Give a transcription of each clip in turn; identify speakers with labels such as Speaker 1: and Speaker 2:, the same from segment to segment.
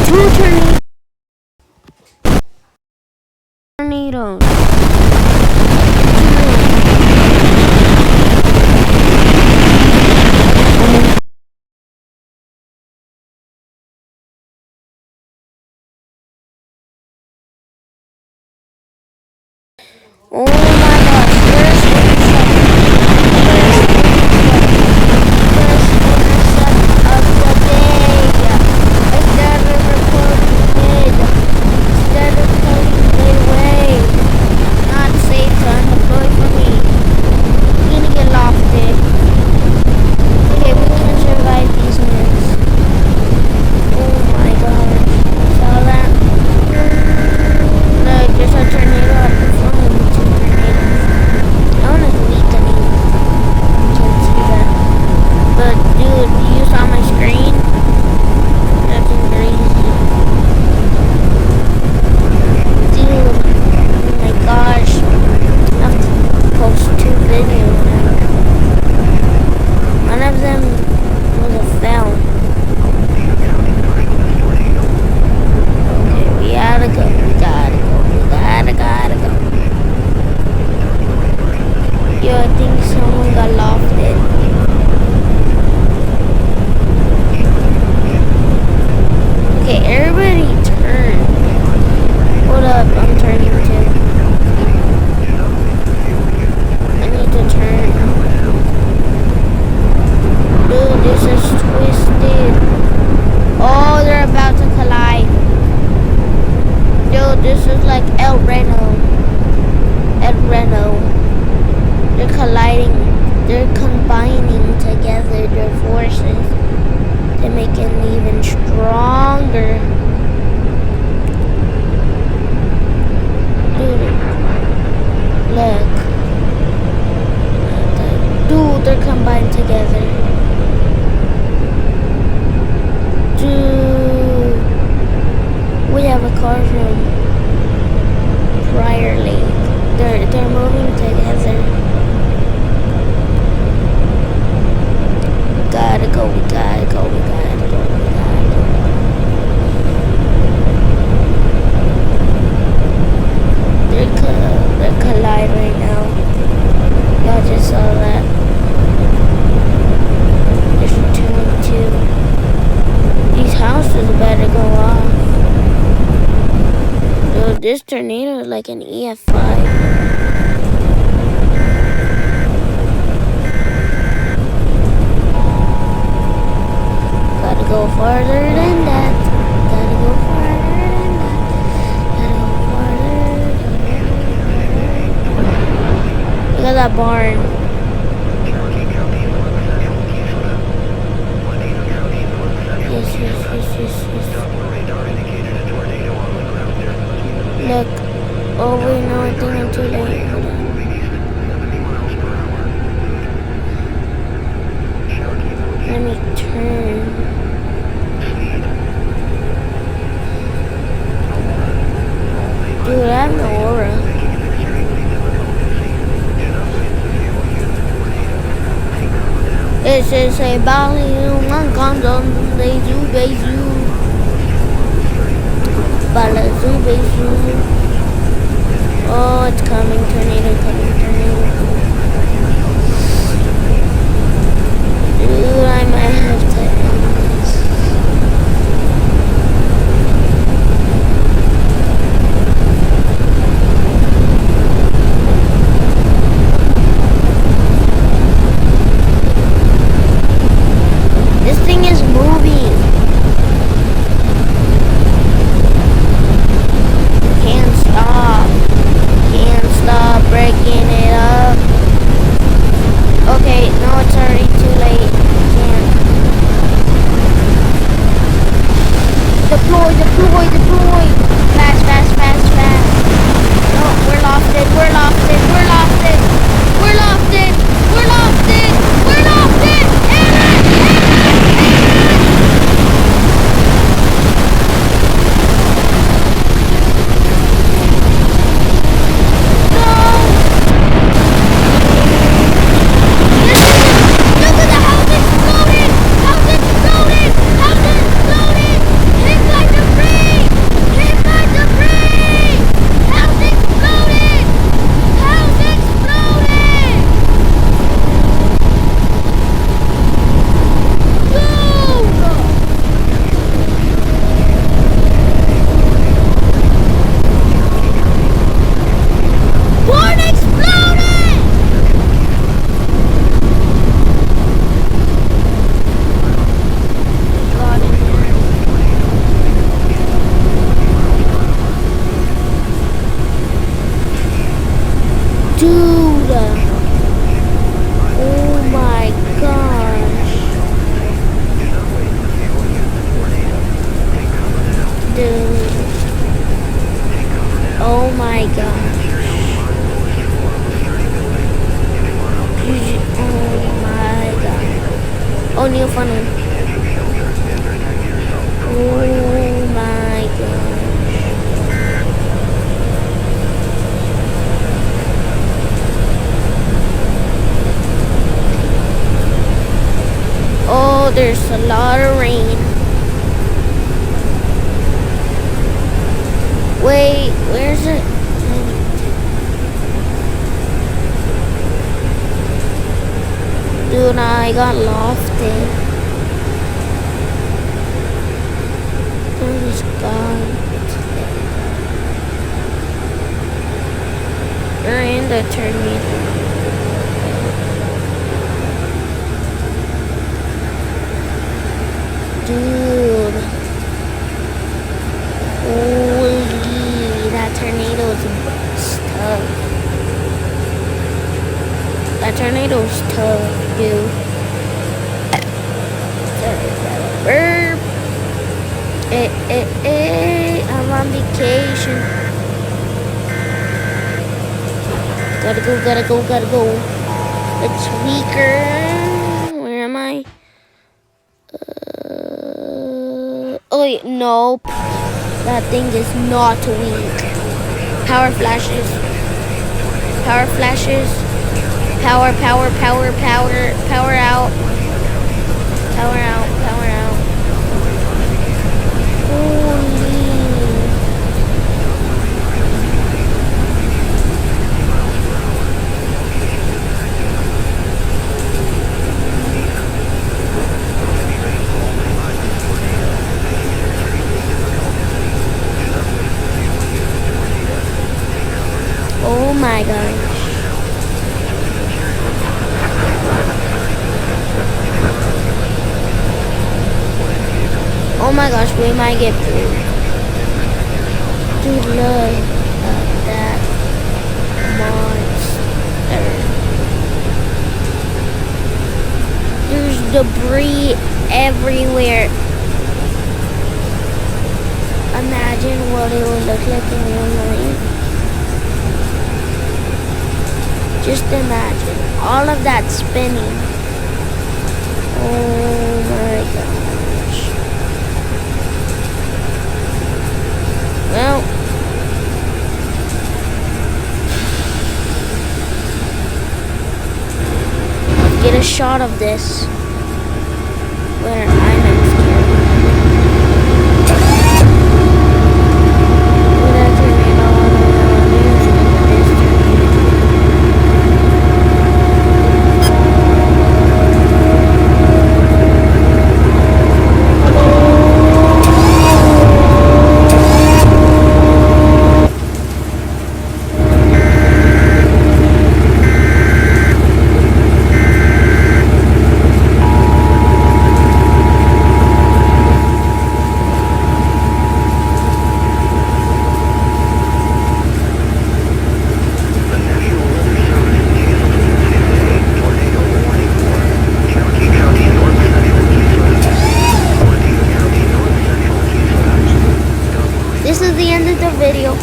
Speaker 1: Two tornadoes. Oh my gosh, first intercept of the day. Instead of recording midway. Not safe to undeploy for me. I'm gonna get lofted. Okay, we can survive these minutes. Oh my gosh. Saw that? Look, there's a tornado at the phone. I want to delete the name. Can't see that. But dude, you saw my screen? That's crazy. Dude, oh my gosh. I have to post 2 videos now. One of them was a fail. Okay, we gotta go. Yo, I think someone got lofted. Okay, everybody turn. Hold up, I'm turning too. I need to turn. Dude, this is twisted. Oh, they're about to collide. Dude, this is like El Reno. They're colliding, they're combining together their forces to make it even stronger. Dude, look. Dude, they're combined together. Dude, we have a car from Prior Lake. They're moving together. We gotta go. They collide right now. Y'all just saw that. There's 2 and 2. These houses better go off. Dude, this tornado is like an EF5. Go farther than that. Gotta go farther than that. Look at that barn. Yes. Look. Oh wait, no, I think I'm too late. Hold on. Let me turn. Dude, I have no aura. This is a balloon, one condom, they do, Oh, it's coming, tornado. Dude, I might have to end this. This thing is moving. Can't stop breaking it up. Okay, no, it's already too late. Can't. Deploy. Fast. No, we're lofted. It's like a Dude. Oh my god. Oh my god. Oh, new funnel. Oh my god. Oh, there's a lot of rain. Wait, where's it? Dude, I got lofted. There's God. We're in the tornado. Dude. Holy, that tornado's tough. That tornado's tough, dude. Burp. I'm on vacation. Gotta go. It's weaker. Where am I? Oh wait, nope. That thing is not weak. Power flashes. Power flashes. Power out. Power out. Holy. Oh my gosh. Oh my gosh, we might get through. Dude, look at that monster. There's debris everywhere. Imagine what it would look like in real life. Just imagine all of that spinning. Oh my gosh. Well, let's get a shot of this where I'm in scared. This is the end of the video.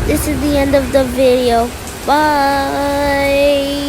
Speaker 1: This is the end of the video. Bye.